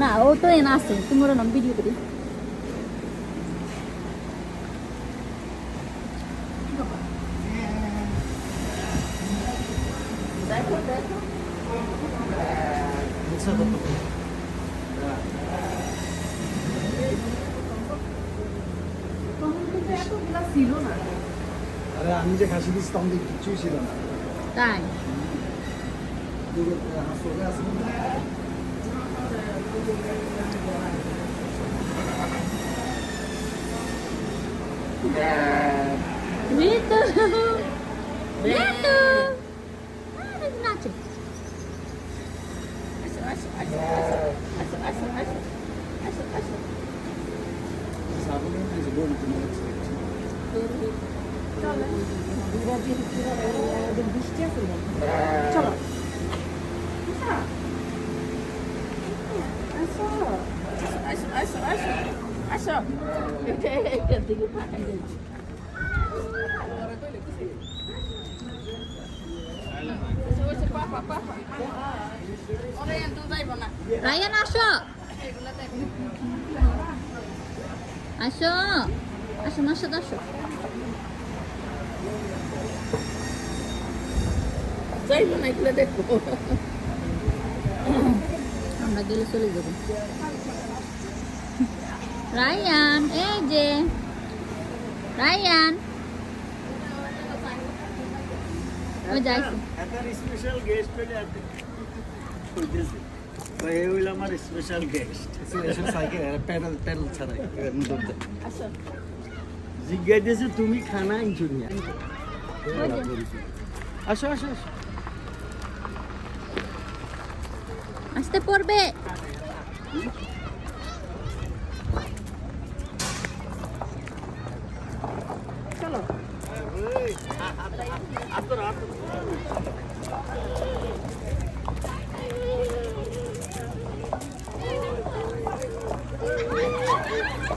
না ও তো এনে আছে তুমি ওর নাম ভিডিও করি দেখো দেখো আরে আমি যে খাসি দিচ্ছি তখন কিছুই ছিল না তাই Rito! Rito! Nagnacho. Aso. সাবুনে যে বড় তুমি চলো আসো রায়ান আসো আসো আসো মাসে আসো যাইবো না এগুলো দেখো আমরা গেলে চলে যাবো রায়ান এই যে রায়ান ওই যাইছে একটা স্পেশাল গেস্ট হইলে আছে কইতেছে তো এই হইল আমার special guest special cycle pedal ছাড়াই দৌড়তে আসো জিজ্ঞাসা তুমি খানা আনছো নিয়া আসো আসো আসো আসতে পড়বে চলো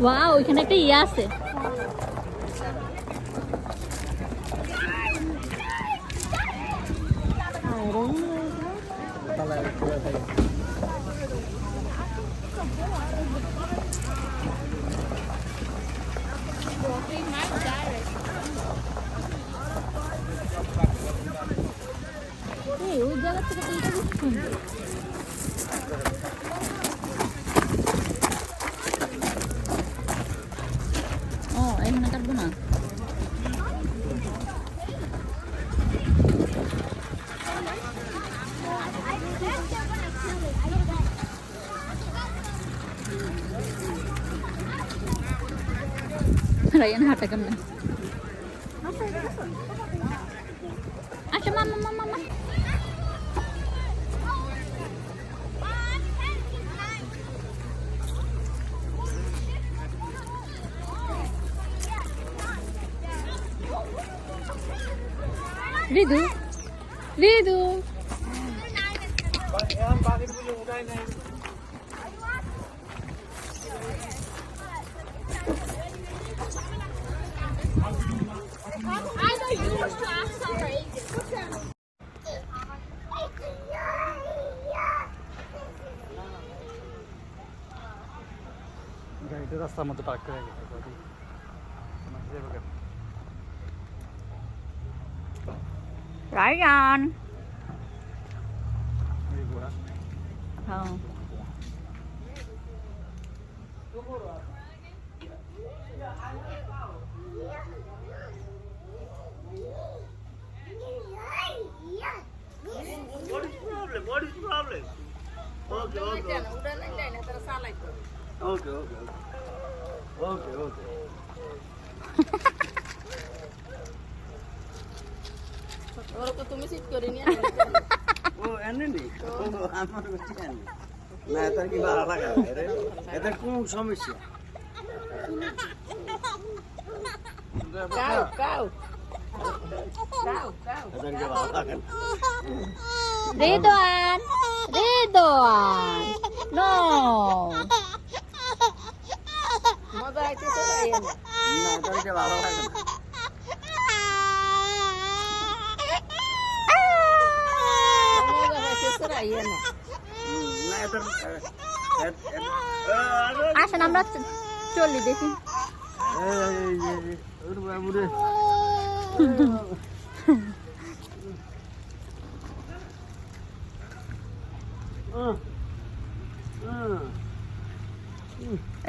ওয়াও এখানে একটা ইয়ে আছে ওই জায়গা থেকে তো এটা খুব সুন্দর ও এখানে কাটবো না রায়ান হাঁটা কেমন আচ্ছা মামা রিদু গাড়িটা রাস্তার মধ্যে পার্ক করে গেছে রায়ান এই ঘোড়া হ্যাঁ What is problem? What is problem? Okay. ওরকম তুমি সিট করে নিয়ে ও এনে নি আমার বেশি এনে না তার কি ভালো লাগা রে এটা কোন সমস্যা কাউ এটা কি ভালো লাগা Ridwan no মজা আইতেছে রায়ান না তার কি ভালো লাগা মজা আইতেছে রায়ান না এটা আসেন আমরা চলি দেখি।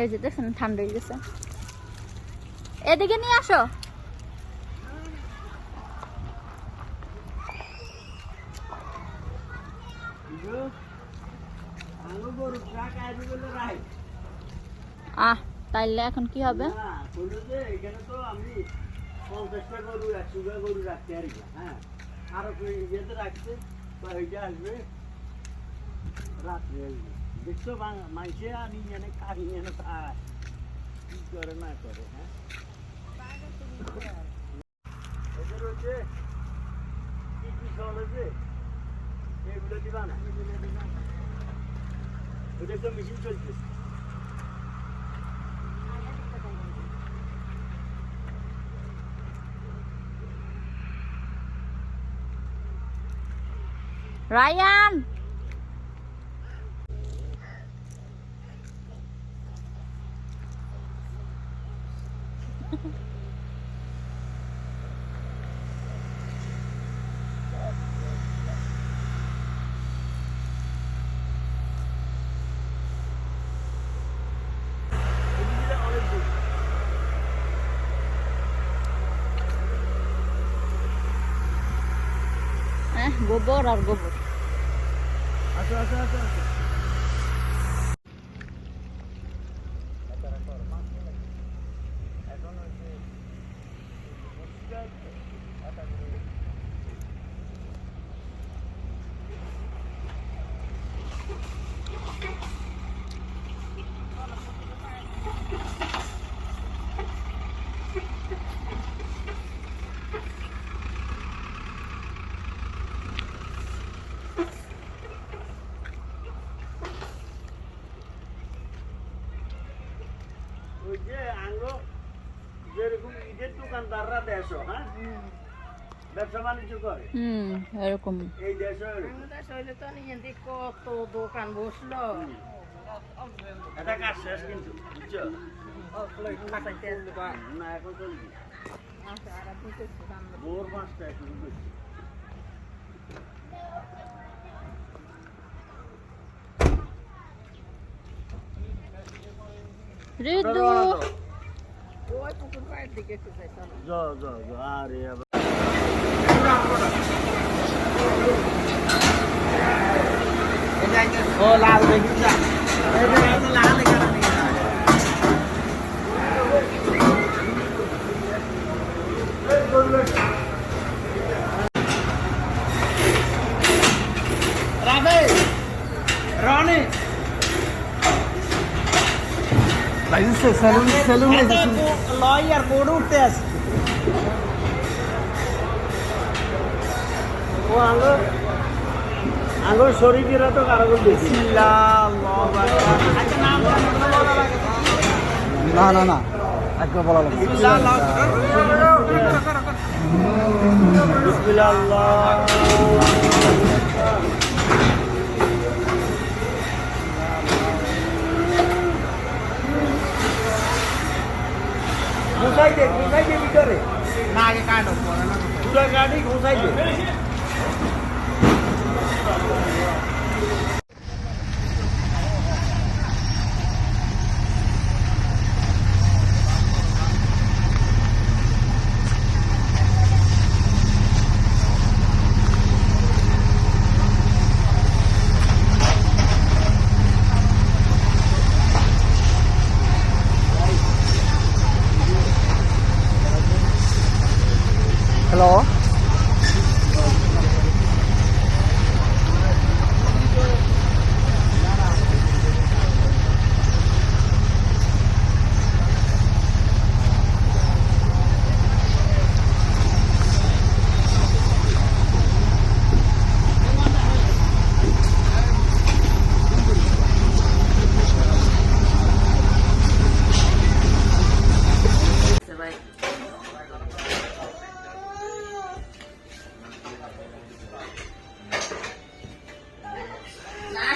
এই যে দেখেন ঠান্ডা হয়ে গেছে, এদিকে নিয়ে আসো। তাইলে এখন কি হবে? এখানে তো আমি 50টা গরু 100টা গরু রাখতে পারি না। হ্যাঁ, আরো ইয়েতে রাখতে বা ওইটা আসবে রাত্রে আসবে। দেখছো মাইসে আনি এনে খাই এনে খায়, কি করে না করে। হ্যাঁ, এদের হচ্ছে কি কি চলেছে এগুলো দিবা না, ওটা তো মেশিন চলতেছে। রায়ান গোবর আর গোবর। আচ্ছা আচ্ছা আচ্ছা আচ্ছা। ওই যে আঙ্গো যেরকম ঈদের দোকানদাররা দেশো, হ্যাঁ, ব্যবসা বাণিজ্য করে, এরকম এই দেশে কত দোকান বসলো, এটা কাজ শেষ কিন্তু, বুঝছো না? এখন চলবে ভোর 5টায় শুরু করছি। ঋতু ওই পুকুর পাড়ের দিকে একটু যাই চলো। আরে ও লাল দেখি না, লাল রাধে রনি লয়ার কোড উঠতে আছে। ও আঙ্গুর শরীরের তো কারণ বেশি। না না না, একবার বলা লাগবে। ঘুষাই দে ভিতরে, না আগে কাটো, পুরো গাড়ি ঘুষাই দে। হ্যালো।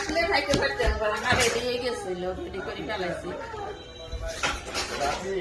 আসলে খাইতে পারতাম না রেডি হয়ে গেছিল রেডি করে ফেলাইছি রাখি